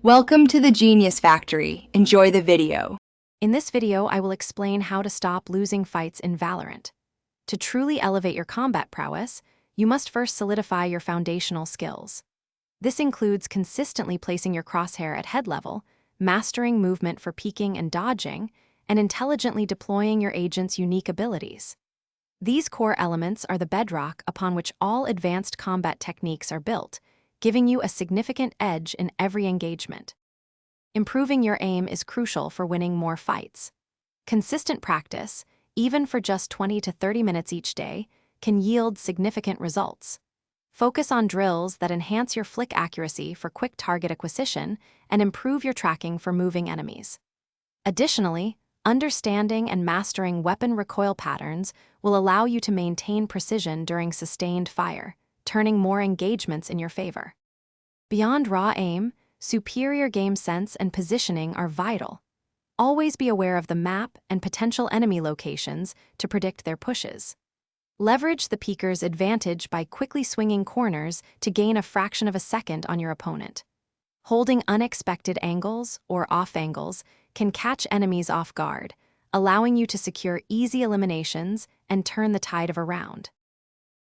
Welcome to the Genius Factory. Enjoy the video. In this video, I will explain how to stop losing fights in Valorant. To truly elevate your combat prowess, you must first solidify your foundational skills. This includes consistently placing your crosshair at head level, mastering movement for peeking and dodging, and intelligently deploying your agent's unique abilities. These core elements are the bedrock upon which all advanced combat techniques are built, giving you a significant edge in every engagement. Improving your aim is crucial for winning more fights. Consistent practice, even for just 20 to 30 minutes each day, can yield significant results. Focus on drills that enhance your flick accuracy for quick target acquisition and improve your tracking for moving enemies. Additionally, understanding and mastering weapon recoil patterns will allow you to maintain precision during sustained fire, turning more engagements in your favor. Beyond raw aim, superior game sense and positioning are vital. Always be aware of the map and potential enemy locations to predict their pushes. Leverage the peeker's advantage by quickly swinging corners to gain a fraction of a second on your opponent. Holding unexpected angles or off angles can catch enemies off guard, allowing you to secure easy eliminations and turn the tide of a round.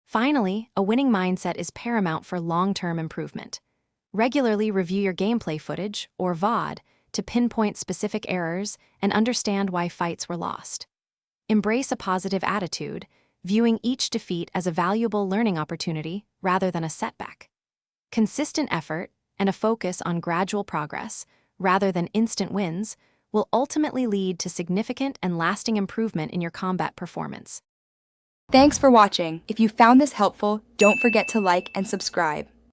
Finally, a winning mindset is paramount for long-term improvement. Regularly review your gameplay footage, or VOD, to pinpoint specific errors and understand why fights were lost. Embrace a positive attitude, viewing each defeat as a valuable learning opportunity rather than a setback. Consistent effort and a focus on gradual progress, rather than instant wins, will ultimately lead to significant and lasting improvement in your combat performance. Thanks for watching. If you found this helpful, don't forget to like and subscribe.